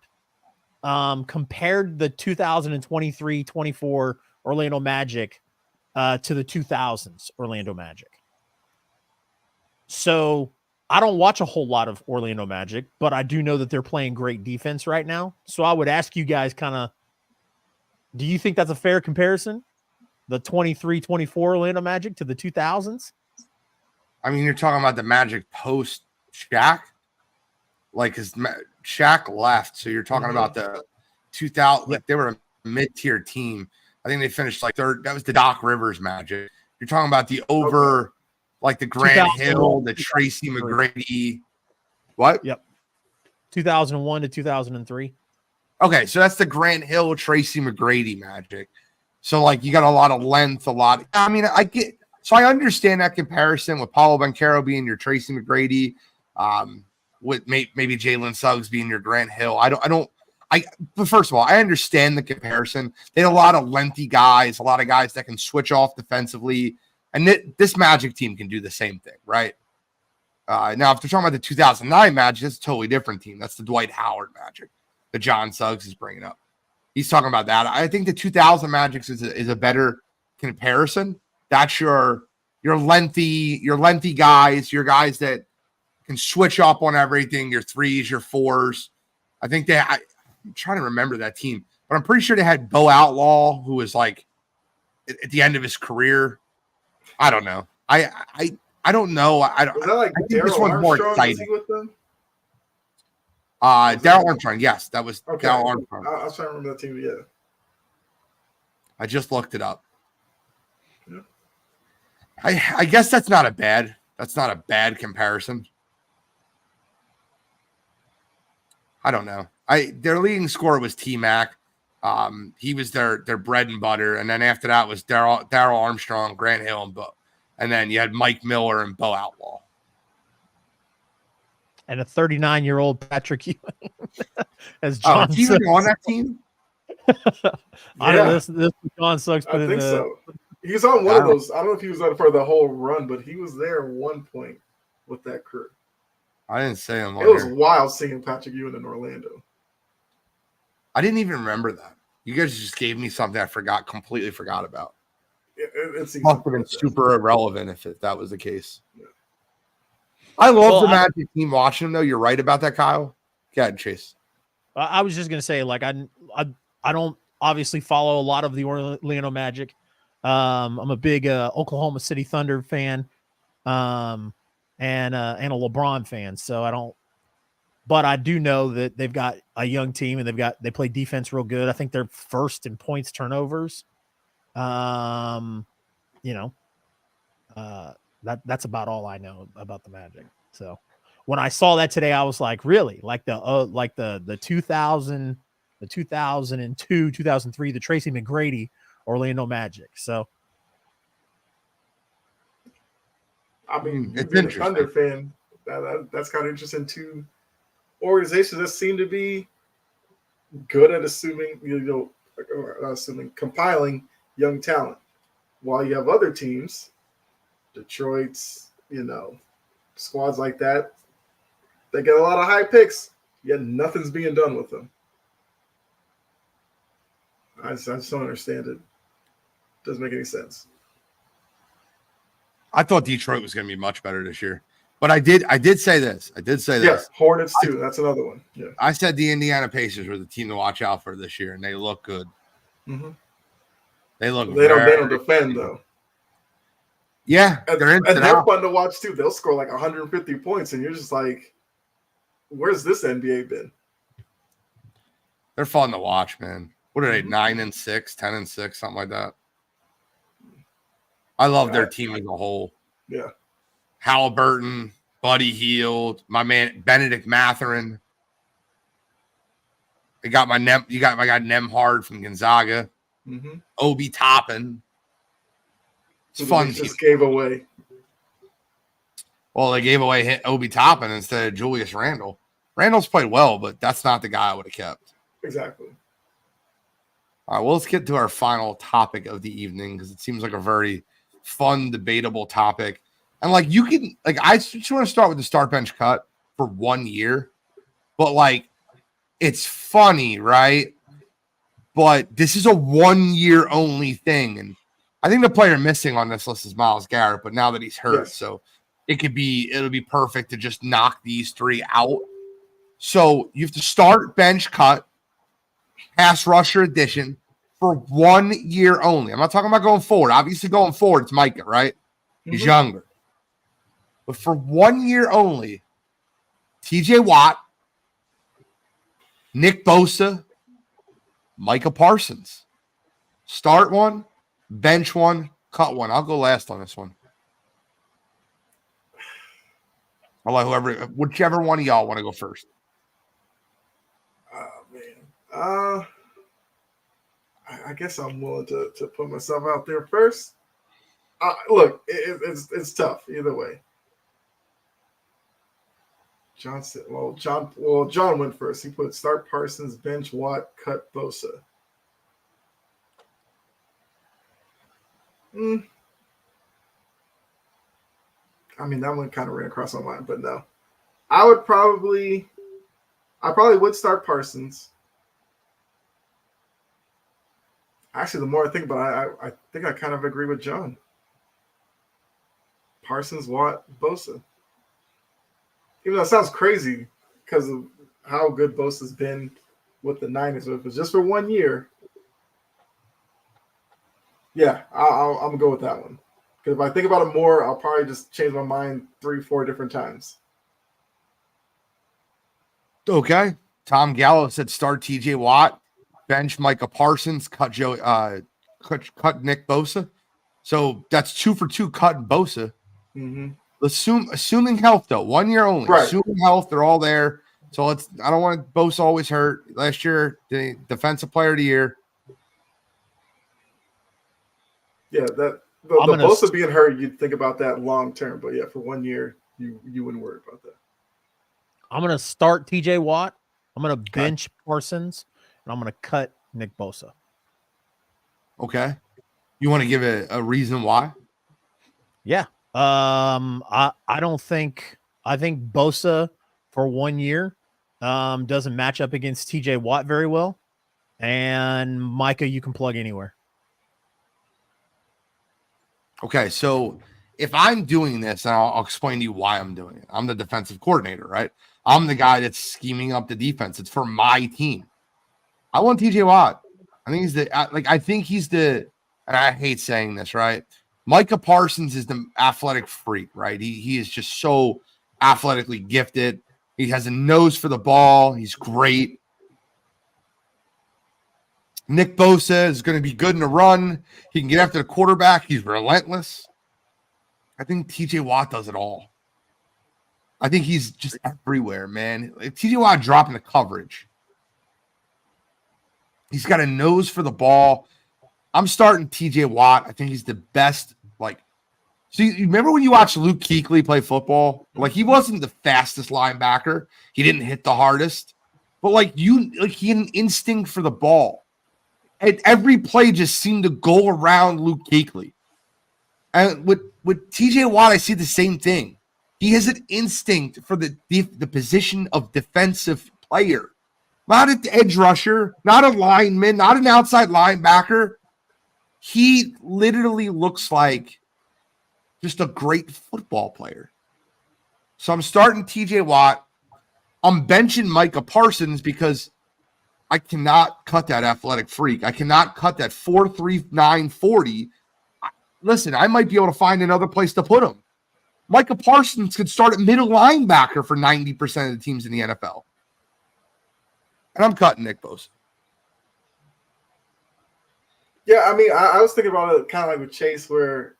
compared the 2023-24 Orlando Magic to the 2000s Orlando Magic. So I don't watch a whole lot of Orlando Magic, but I do know that they're playing great defense right now. So I would ask you guys do you think that's a fair comparison? The 23-24 Orlando Magic to the 2000s? I mean, you're talking about the Magic post Shaq? Like, his Shaq left, so you're talking about the 2000. Like, they were a mid-tier team. I think they finished like third. That was the Doc Rivers Magic. You're talking about the like the Grant Hill, the Tracy McGrady. What? Yep. 2001 to 2003. Okay, so that's the Grant Hill, Tracy McGrady Magic. So like, you got a lot of length, I mean, I get So I understand that comparison with Paulo Banchero being your Tracy McGrady, with maybe Jalen Suggs being your Grant Hill. But first of all, I understand the comparison. They had a lot of lengthy guys, a lot of guys that can switch off defensively. And this Magic team can do the same thing, right? Now, if they're talking about the 2009 Magic, it's a totally different team. That's the Dwight Howard Magic that John Suggs is bringing up. He's talking about that. I think the 2000 Magic is a better comparison. That's your lengthy guys, your guys that can switch up on everything, your threes, your fours. I think I'm trying to remember that team, but I'm pretty sure they had Bo Outlaw, who was like at the end of his career. I don't know. I don't know. I think this one's more exciting. With them? Daryl Armstrong. Yes, that was okay. Daryl Armstrong. I was trying to remember that team. Yeah. I just looked it up. Yeah. I guess that's not a bad comparison. I don't know. Their leading scorer was T-Mac. He was their bread and butter, and then after that was Daryl Armstrong, Grant Hill, and Bo. And then you had Mike Miller and Bo Outlaw. And a 39-year-old Patrick Ewing as John Suggs. Even on that team? I don't know. This John Suggs put I in think the. so. He was on one of those. I don't know if he was on for the whole run, but he was there at one point with that crew. I didn't say him. It was wild seeing Patrick Ewing in Orlando. I didn't even remember that. You guys just gave me something I completely forgot about. It's must have been super irrelevant if that was the case. Yeah. I love the Magic team watching them, though. You're right about that, Kyle. Go ahead, Chase. I was just going to say, like, I don't obviously follow a lot of the Orlando Magic. I'm a big Oklahoma City Thunder fan, and a LeBron fan. So I don't. But I do know that they've got a young team and they play defense real good. I think they're first in points turnovers. That's about all I know about the Magic. So when I saw that today, I was like, really? Like the 2000, the 2002, 2003, the Tracy McGrady Orlando Magic. So I mean, being a Thunder fan, that's kind of interesting too. Organizations that seem to be good at compiling young talent, while you have other teams, Detroit's, squads like that, they get a lot of high picks, yet nothing's being done with them. I just don't understand it. Doesn't make any sense. I thought Detroit was going to be much better this year. But I did say this. Yes, Hornets too. That's another one. Yeah. I said the Indiana Pacers were the team to watch out for this year, and they look good. Mm-hmm. They look. They don't defend though. Yeah, and they're fun to watch too. They'll score like 150 points, and you're just like, "Where's this NBA been?" They're fun to watch, man. What are they? 9-6, 10-6, something like that. I love their team as a whole. Yeah. Halliburton, Buddy Hield, my man Benedict Mathurin. You got my guy Nemhard from Gonzaga. Mm-hmm. Obi Toppin. It's fun. They just gave away. Well, they gave away Obi Toppin instead of Julius Randle. Randle's played well, but that's not the guy I would have kept. Exactly. All right, well, let's get to our final topic of the evening because it seems like a very fun, debatable topic. And I just want to start with the start bench cut for 1 year, but it's funny, right? But this is a 1 year only thing. And I think the player missing on this list is Myles Garrett, but now that he's hurt, yes. So it'll be perfect to just knock these three out. So you have to start bench cut, pass rusher addition for 1 year only. I'm not talking about going forward. Obviously going forward, it's Micah, right? He's younger. But for 1 year only, TJ Watt, Nick Bosa, Micah Parsons. Start one, bench one, cut one. I'll go last on this one. I'll let whichever one of y'all want to go first. Oh, man. I guess I'm willing to put myself out there first. Look, it's tough either way. John said, John went first. He put start Parsons, bench Watt, cut Bosa. I mean, that one kind of ran across my mind, but no. I probably would start Parsons. Actually, the more I think about it, I think I kind of agree with John. Parsons, Watt, Bosa. Even though it sounds crazy because of how good Bosa's been with the Niners, but if it's just for 1 year, yeah, I'm going to go with that one. Because if I think about it more, I'll probably just change my mind 3-4 different times. Okay. Tom Gallo said start TJ Watt, bench Micah Parsons, cut Nick Bosa. So that's 2 for 2 cutting Bosa. Mm-hmm. Assuming health though, 1 year only. Right. Assuming health, they're all there. So I don't want Bosa always hurt. Last year, the defensive player of the year. Yeah, the Bosa being hurt, you'd think about that long term. But yeah, for 1 year, you wouldn't worry about that. I'm gonna start TJ Watt. I'm gonna bench Parsons, and I'm gonna cut Nick Bosa. Okay. You want to give a reason why? Yeah. I think Bosa for 1 year doesn't match up against TJ Watt very well. And Micah, you can plug anywhere. Okay, so if I'm doing this, and I'll explain to you why I'm doing it. I'm the defensive coordinator, right? I'm the guy that's scheming up the defense. It's for my team. I want TJ Watt. I think he's the, and I hate saying this, right? Micah Parsons is the athletic freak, right? He is just so athletically gifted. He has a nose for the ball. He's great. Nick Bosa is going to be good in the run. He can get after the quarterback. He's relentless. I think TJ Watt does it all. I think he's just everywhere, man. TJ Watt dropping the coverage. He's got a nose for the ball. I'm starting TJ Watt. I think he's the best. So you remember when you watched Luke Kuechly play football? He wasn't the fastest linebacker. He didn't hit the hardest. But he had an instinct for the ball. And every play just seemed to go around Luke Kuechly. And with TJ Watt, I see the same thing. He has an instinct for the position of defensive player. Not an edge rusher, not a lineman, not an outside linebacker. He literally looks like just a great football player. So I'm starting TJ Watt. I'm benching Micah Parsons because I cannot cut that athletic freak. I cannot cut that 4.39 40. Listen, I might be able to find another place to put him. Micah Parsons could start at middle linebacker for 90% of the teams in the NFL. And I'm cutting Nick Bosa. Yeah, I mean, I was thinking about it kind of like with Chase, where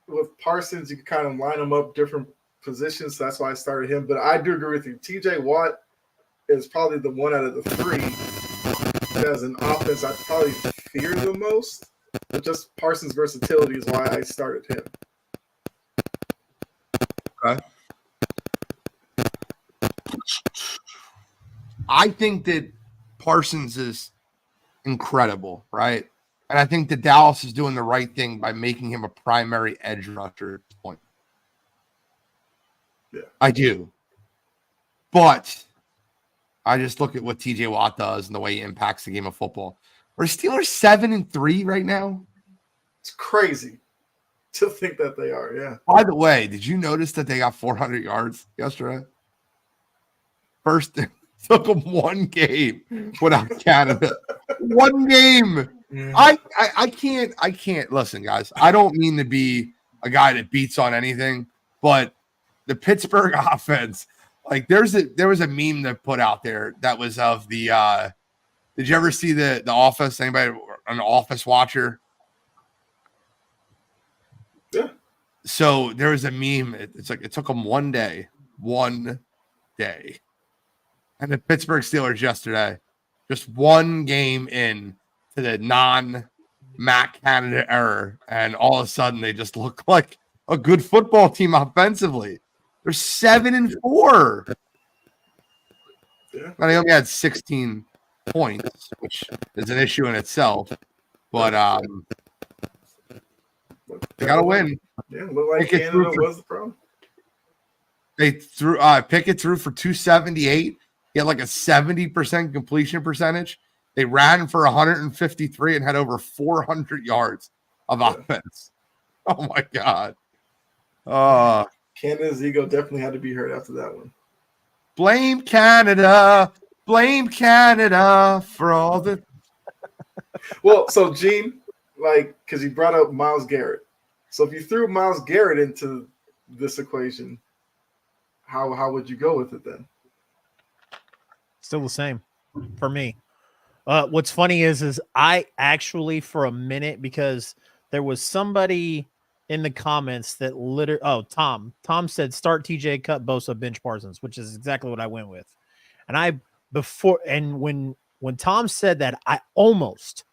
with Parsons, you can kind of line them up different positions. So that's why I started him. But I do agree with you. TJ Watt is probably the one out of the three that has an offense I probably fear the most. But just Parsons' versatility is why I started him. Okay. I think that Parsons is incredible, right? And I think that Dallas is doing the right thing by making him a primary edge rusher at this point. Yeah. I do. But I just look at what TJ Watt does and the way he impacts the game of football. We're Steelers 7-3 right now. It's crazy to think that they are, yeah. By the way, did you notice that they got 400 yards yesterday? First, took them one game without Canada. One game. Yeah. I can't listen, guys. I don't mean to be a guy that beats on anything, but the Pittsburgh offense, there was a meme that put out there that was of the did you ever see the Office? Anybody an Office watcher? Yeah. So there was a meme. It's like it took them one day. And the Pittsburgh Steelers yesterday, just one game in to the Matt Canada error, and all of a sudden they just look like a good football team offensively. They're 7-4. Yeah. Now, they only had 16 points, which is an issue in itself. But they got to win. Yeah, looked like Pickett Canada was the problem. They threw Pickett threw for 278. He had like a 70% completion percentage. They ran for 153 and had over 400 yards of offense. Oh my God. Canada's ego definitely had to be hurt after that one. Blame Canada. Blame Canada for all the. Well, so Gene, like, because you brought up Myles Garrett. So if you threw Myles Garrett into this equation, how would you go with it then? Still the same for me. What's funny is I actually, for a minute, because there was somebody in the comments that Tom said start TJ, cut Bosa, bench Parsons, which is exactly what I went with. And when Tom said that, I almost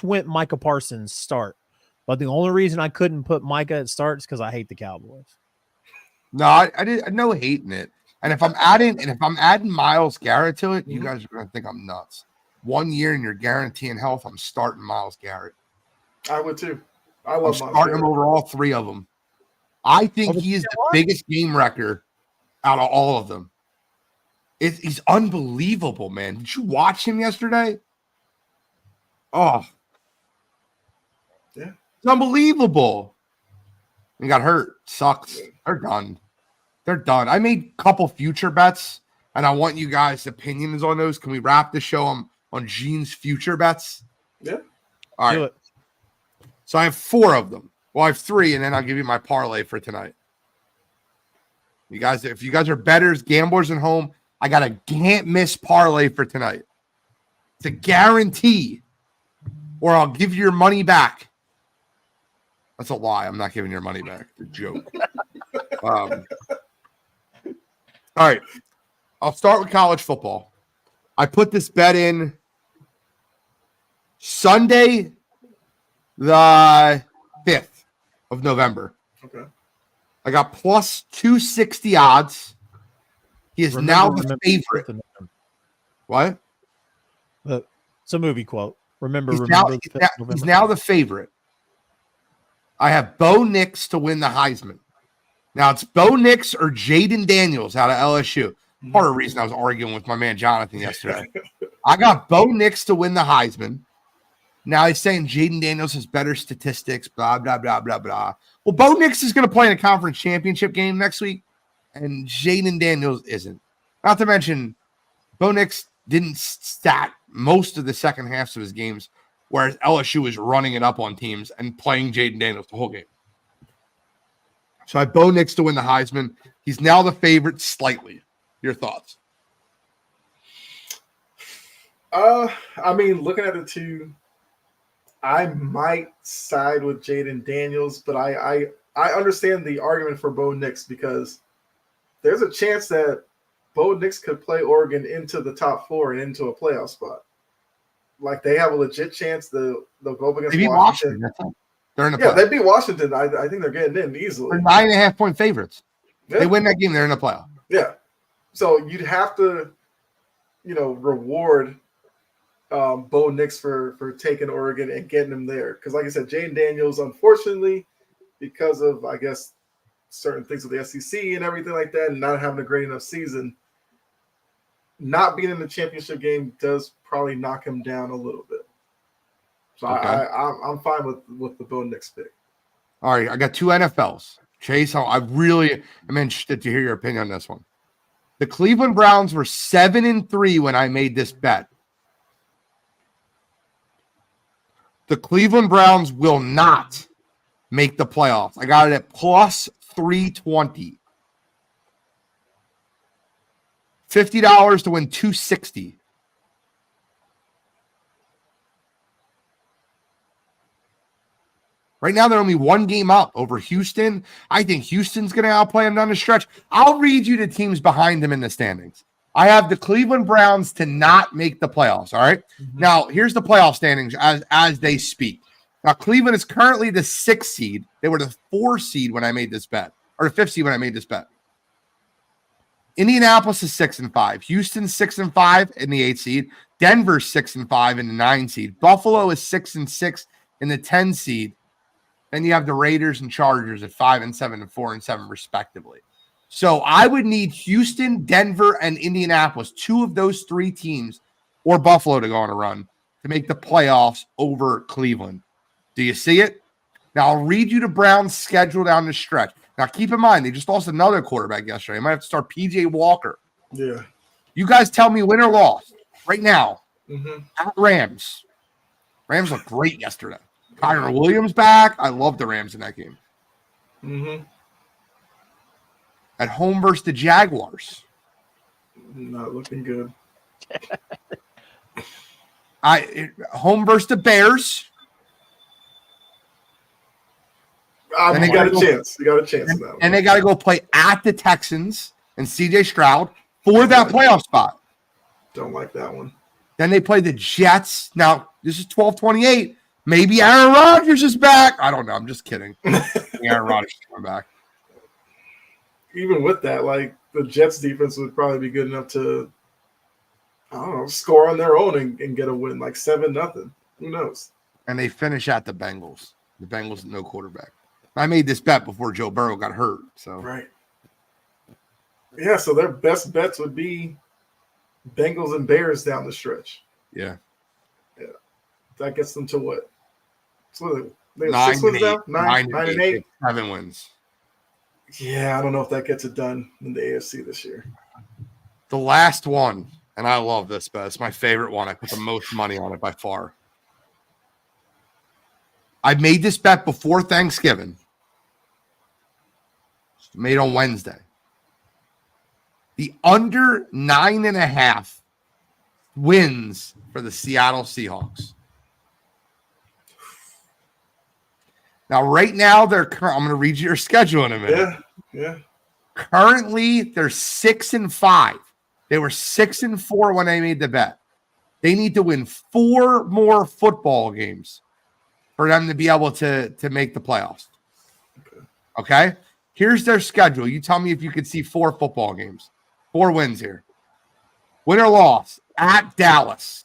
went Micah Parsons start, but the only reason I couldn't put Micah at start is because I hate the Cowboys. No, I did no hating it. And if I'm adding Myles Garrett to it, you guys are gonna think I'm nuts. 1 year and you're guaranteeing health, I'm starting Myles Garrett. I would too. I'm starting him over all three of them. I think he is the biggest game wrecker out of all of them. He's unbelievable, man. Did you watch him yesterday? Oh, yeah, it's unbelievable. He got hurt. Sucks. They're done. They're done. I made a couple future bets, and I want you guys' opinions on those. Can we wrap the show on Gene's future bets? Yeah. All right. Do it. So I have 4 of them. Well, I have 3, and then I'll give you my parlay for tonight. You guys, if you guys are bettors, gamblers at home, I got a can't miss parlay for tonight. It's a guarantee, or I'll give you your money back. That's a lie. I'm not giving your money back. It's a joke. All right. I'll start with college football. I put this bet in Sunday, the 5th of November. Okay. I got plus 260 odds. He is now the favorite. What? It's a movie quote. Remember, He's now the favorite. I have Bo Nix to win the Heisman. Now it's Bo Nix or Jaden Daniels out of LSU. Part of the reason I was arguing with my man Jonathan yesterday. I got Bo Nix to win the Heisman. Now he's saying Jaden Daniels has better statistics, blah, blah, blah, blah, blah. Well, Bo Nix is going to play in a conference championship game next week, and Jaden Daniels isn't. Not to mention, Bo Nix didn't stat most of the second halves of his games, whereas LSU was running it up on teams and playing Jaden Daniels the whole game. So I have Bo Nix to win the Heisman. He's now the favorite slightly. Your thoughts? I mean, looking at it too, I might side with Jaden Daniels, but I understand the argument for Bo Nix because there's a chance that Bo Nix could play Oregon into the top 4 and into a playoff spot. Like they have a legit chance they'll go up against Washington. They're in the playoff. They beat Washington. I think they're getting in easily. They're 9.5-point favorites. Yeah. They win that game, they're in the playoff. Yeah. So you'd have to, reward Bo Nix for taking Oregon and getting him there. Because like I said, Jaden Daniels, unfortunately, because of, I guess, certain things with the SEC and everything like that and not having a great enough season, not being in the championship game does probably knock him down a little bit. So okay. I'm fine with the Bo Nix pick. All right, I got 2 NFLs. Chase, I really am interested to hear your opinion on this one. The Cleveland Browns were 7-3 when I made this bet. The Cleveland Browns will not make the playoffs. I got it at plus 320. $50 to win $260. Right now, they're only 1 game up over Houston. I think Houston's going to outplay them down the stretch. I'll read you the teams behind them in the standings. I have the Cleveland Browns to not make the playoffs. All right. Now, here's the playoff standings as they speak. Now, Cleveland is currently the 6th seed. They were the 4th seed when I made this bet, or the 5th seed when I made this bet. Indianapolis is 6-5. Houston 6-5 in the 8th seed. Denver 6-5 in the 9th seed. Buffalo is 6-6 in the 10th seed. Then you have the Raiders and Chargers at 5-7 and 4-7 respectively. So I would need Houston, Denver, and Indianapolis, 2 of those 3 teams, or Buffalo to go on a run to make the playoffs over Cleveland. Do you see it? Now I'll read you the Browns' schedule down the stretch. Now keep in mind they just lost another quarterback yesterday. I might have to start PJ Walker. Yeah. You guys tell me win or loss right now. Mm-hmm. At Rams. Rams looked great yesterday. Kyron Williams back. I love the Rams in that game. Mm-hmm. At home versus the Jaguars. Not looking good. Home versus the Bears. You got a chance. You got a chance. And they got to go play at the Texans and CJ Stroud for that playoff spot. Don't like that one. Then they play the Jets. Now, this is 12-28. Maybe Aaron Rodgers is back. I don't know. I'm just kidding. Aaron Rodgers is coming back. Even with that, like the Jets defense would probably be good enough to, I don't know, score on their own and get a win, like 7-0. Who knows? And they finish at the Bengals. The Bengals no quarterback. I made this bet before Joe Burrow got hurt. So right. Yeah, so their best bets would be Bengals and Bears down the stretch. Yeah. Yeah. That gets them to what? So they have 9 6 wins now? 9 and 8. 7 wins. Yeah, I don't know if that gets it done in the AFC this year. The last one, and I love this bet. It's my favorite one. I put the most money on it by far. I made this bet before Thanksgiving. Made on Wednesday. The under 9.5 wins for the Seattle Seahawks. Now, right now, I'm going to read you your schedule in a minute. Yeah. Currently, they're 6-5. They were 6-4 when I made the bet. They need to win 4 more football games for them to be able to make the playoffs. Okay? Here's their schedule. You tell me if you could see 4 football games. 4 wins here. Win or loss at Dallas.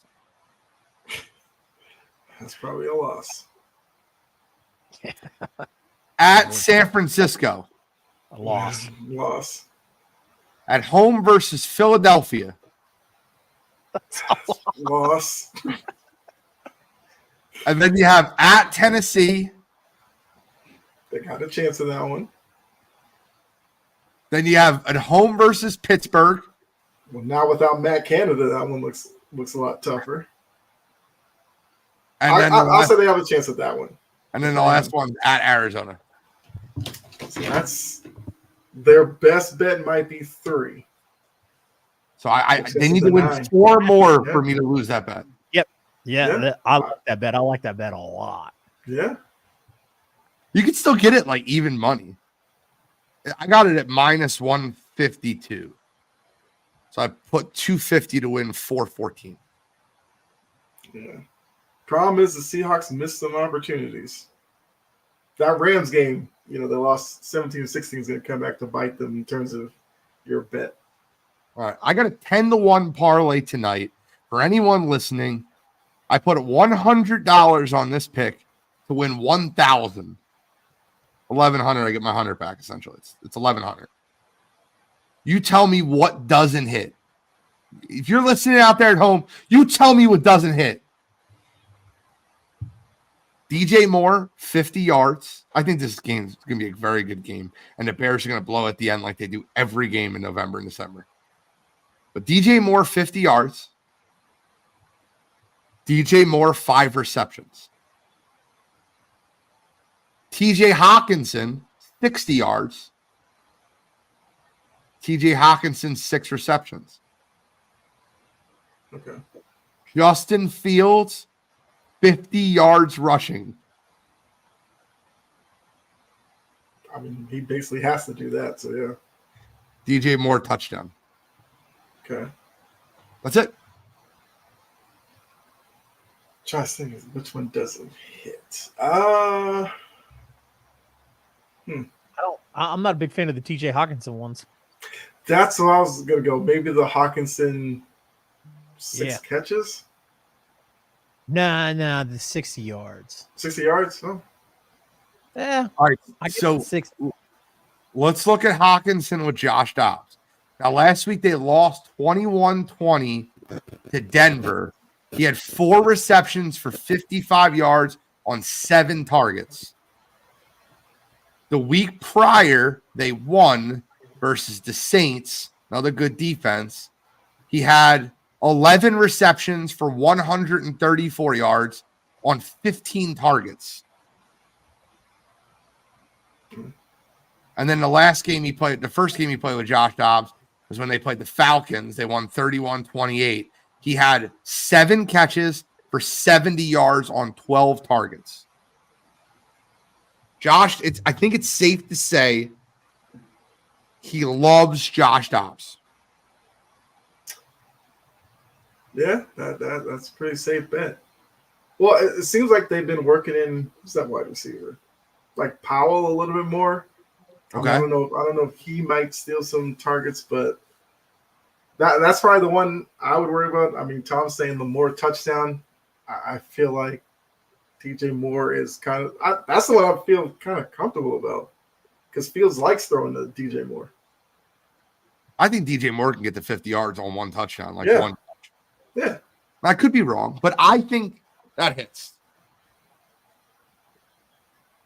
That's probably a loss. At San Francisco. A loss. Loss. At home versus Philadelphia. Loss. And then you have at Tennessee. They got a chance in that one. Then you have at home versus Pittsburgh. Well, now without Matt Canada, that one looks a lot tougher. And then I'll say they have a chance at that one. And then the last one's at Arizona. So that's their best bet might be 3. So they need to win 4 more for me to lose that bet. Yeah. I like that bet. I like that bet a lot. Yeah. You can still get it like even money. I got it at minus 152. So I put 250 to win 414. Yeah. Problem is the Seahawks missed some opportunities. That Rams game, they lost 17-16 is going to come back to bite them in terms of your bet. All right. I got a 10-1 parlay tonight. For anyone listening, I put $100 on this pick to win 1,000. 1,100. I get my 100 back, essentially. It's 1,100. You tell me what doesn't hit. If you're listening out there at home, you tell me what doesn't hit. DJ Moore, 50 yards. I think this game is going to be a very good game. And the Bears are going to blow at the end like they do every game in November and December. But DJ Moore, 50 yards. DJ Moore, 5 receptions. TJ Hawkinson, 60 yards. TJ Hawkinson, 6 receptions. Okay. Justin Fields, 50 yards rushing. I mean, he basically has to do that, so yeah. DJ Moore, touchdown. Okay. That's it. Try to think of which one doesn't hit. I'm not a big fan of the TJ Hawkinson ones. That's what I was gonna go. Maybe the Hawkinson 6 Yeah. catches, Nah, the 60 yards. 60 yards. Oh, Yeah, All right. I guess So it's 60. let's look at Hawkinson with Josh Dobbs. Now, last week they lost 21-20 to Denver. He had 4 receptions for 55 yards on 7 targets. The week prior, they won versus the Saints, another good defense. He had 11 receptions for 134 yards on 15 targets. And then the first game he played with Josh Dobbs was when they played the Falcons. They won 31-28. He had 7 catches for 70 yards on 12 targets. Josh, I think it's safe to say he loves Josh Dobbs. yeah, that's a pretty safe bet. Well, it seems like they've been working in who's that wide receiver, like Powell, a little bit more. Okay. I don't know if he might steal some targets, but that's probably the one I would worry about. I mean, Tom's saying the more touchdown. I feel like DJ Moore is kind of that's the one I feel kind of comfortable about because Fields likes throwing to DJ Moore. I think DJ Moore can get to 50 yards on 1 touchdown. Yeah. Yeah. I could be wrong, but I think that hits.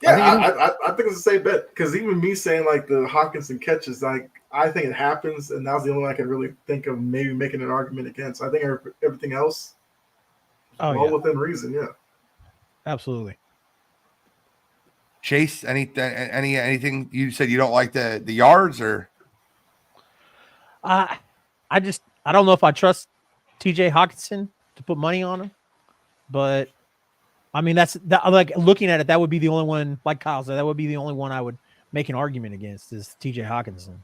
Yeah, I think it's a safe bet because even me saying like the Hawkinson catches, like I think it happens, and that was the only one I could really think of maybe making an argument against. I think everything else, within reason. Yeah, absolutely. Chase, anything you said you don't like the yards or? I don't know if I trust TJ Hawkinson to put money on him, but I mean that's like looking at it, that would be the only one, like Kyle said, that would be the only one I would make an argument against is TJ Hawkinson.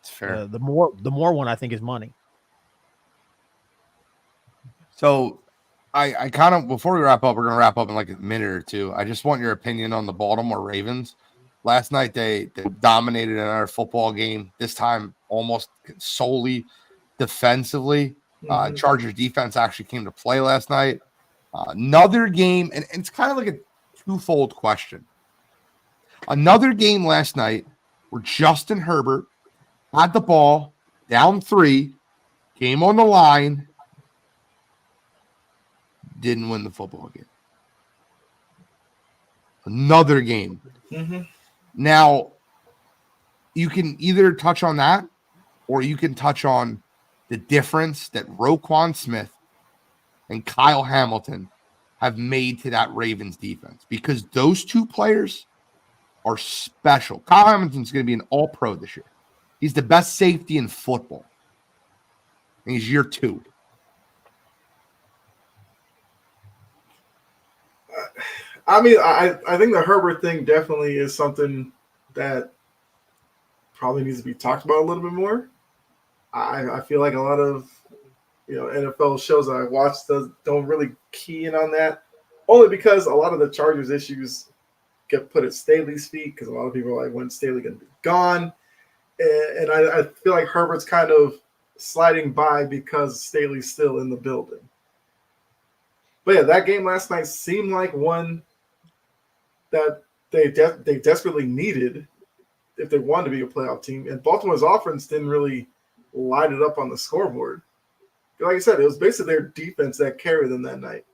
It's fair. The more one I think is money. So I kind of, before we wrap up, we're gonna wrap up in like a minute or two. I just want your opinion on the Baltimore Ravens. Last night they dominated another football game. This time almost solely defensively. Chargers defense actually came to play last night. Another game, and it's kind of like a twofold question. Another game last night where Justin Herbert had the ball, down 3, game on the line, didn't win the football game. Another game. Now, you can either touch on that or you can touch on the difference that Roquan Smith and Kyle Hamilton have made to that Ravens defense, because those 2 players are special. Kyle Hamilton's going to be an all-pro this year. He's the best safety in football. And he's year 2. I mean, I think the Herbert thing definitely is something that probably needs to be talked about a little bit more. I feel like a lot of NFL shows that I watch don't really key in on that, only because a lot of the Chargers issues get put at Staley's feet because a lot of people are like, when's Staley going to be gone? And I feel like Herbert's kind of sliding by because Staley's still in the building. But yeah, that game last night seemed like one that they desperately needed if they wanted to be a playoff team. And Baltimore's offense didn't really light it up on the scoreboard. Like I said, it was basically their defense that carried them that night.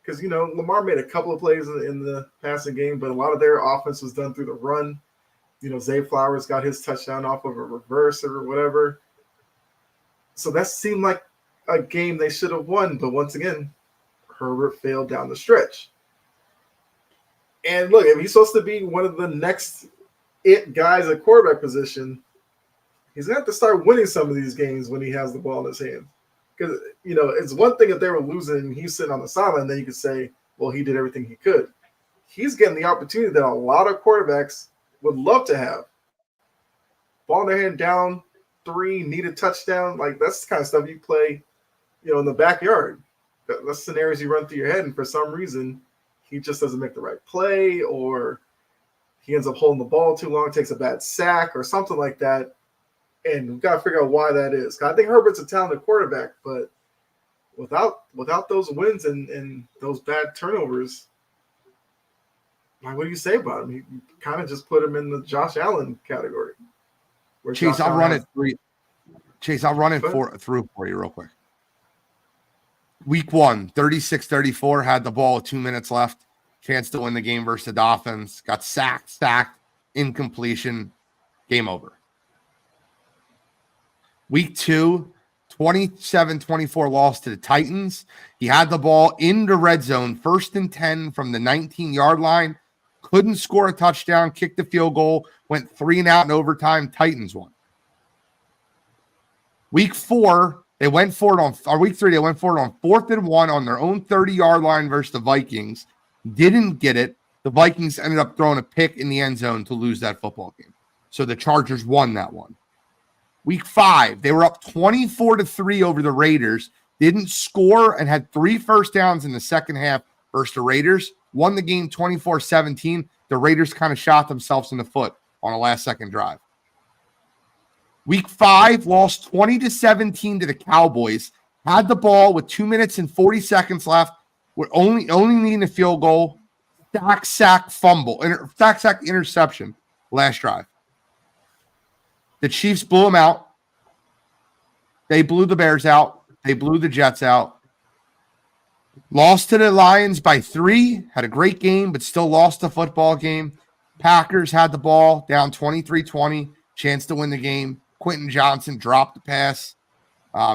Because, Lamar made a couple of plays in the passing game, but a lot of their offense was done through the run. Zay Flowers got his touchdown off of a reverse or whatever. So that seemed like a game they should have won. But once again, Herbert failed down the stretch. And look, if he's supposed to be one of the next guys at quarterback position, he's going to have to start winning some of these games when he has the ball in his hand. Because, it's one thing if they were losing and he's sitting on the sideline, then you could say, well, he did everything he could. He's getting the opportunity that a lot of quarterbacks would love to have. Ball in their hand down, 3, need a touchdown. Like, that's the kind of stuff you play, in the backyard. That's scenarios you run through your head, and for some reason, he just doesn't make the right play, or he ends up holding the ball too long, takes a bad sack, or something like that. And we've got to figure out why that is. I think Herbert's a talented quarterback, but without those wins and those bad turnovers, like, what do you say about him? You kind of just put him in the Josh Allen category. Chase, I'll run it through. Chase, I'll run it through for you real quick. Week 1, 36-34, had the ball with 2 minutes left. Chance to win the game versus the Dolphins. Got sacked, incompletion, game over. Week 2, 27-24 loss to the Titans. He had the ball in the red zone, 1st and 10 from the 19-yard line. Couldn't score a touchdown, kicked the field goal, went 3 and out in overtime. Titans won. Week 4, they went for it on week 3. They went for it on 4th and 1 on their own 30-yard line versus the Vikings. Didn't get it. The Vikings ended up throwing a pick in the end zone to lose that football game. So the Chargers won that one. Week 5, they were up 24-3 over the Raiders. Didn't score and had 3 first downs in the second half versus the Raiders. Won the game 24-17. The Raiders kind of shot themselves in the foot on a last-second drive. Week 5, lost 20-17 to the Cowboys. Had the ball with 2 minutes and 40 seconds left. We're only needing a field goal. Sack, fumble. Sack, interception last drive. The Chiefs blew them out. They blew the Bears out. They blew the Jets out. Lost to the Lions by 3. Had a great game, but still lost the football game. Packers had the ball down 23-20. Chance to win the game. Quentin Johnson dropped the pass.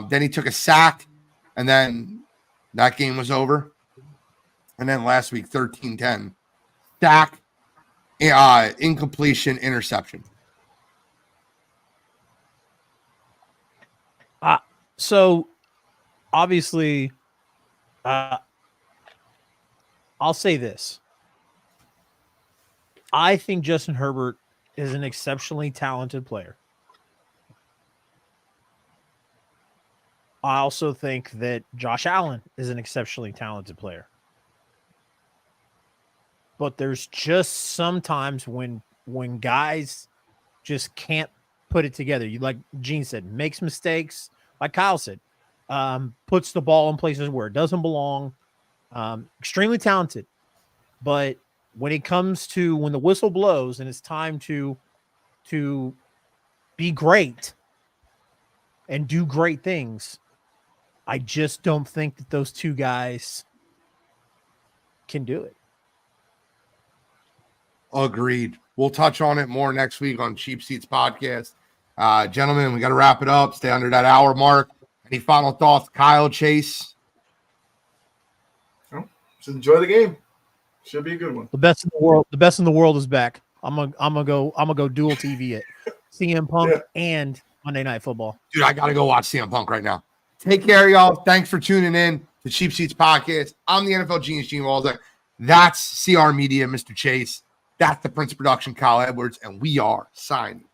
Then he took a sack, and then that game was over. And then last week, 13-10. Sack, incompletion, interception. So, obviously, I'll say this. I think Justin Herbert is an exceptionally talented player. I also think that Josh Allen is an exceptionally talented player. But there's just sometimes when guys just can't put it together. You, like Gene said, makes mistakes. Like Kyle said, puts the ball in places where it doesn't belong. Extremely talented. But when it comes to when the whistle blows and it's time to be great and do great things, I just don't think that those two guys can do it. Agreed. We'll touch on it more next week on Cheap Seats Podcast. Gentlemen, we got to wrap it up. Stay under that hour mark. Any final thoughts, Kyle, Chase? Just enjoy the game. Should be a good one. The best in the world. The best in the world is back. I'm gonna go dual TV it. CM Punk and Monday Night Football. Dude, I gotta go watch CM Punk right now. Take care, y'all. Thanks for tuning in to Cheap Seats Podcast. I'm the NFL Genius, Gene Walzak. That's CR Media, Mr. Chase. That's the Prince Production, Kyle Edwards, and we are signing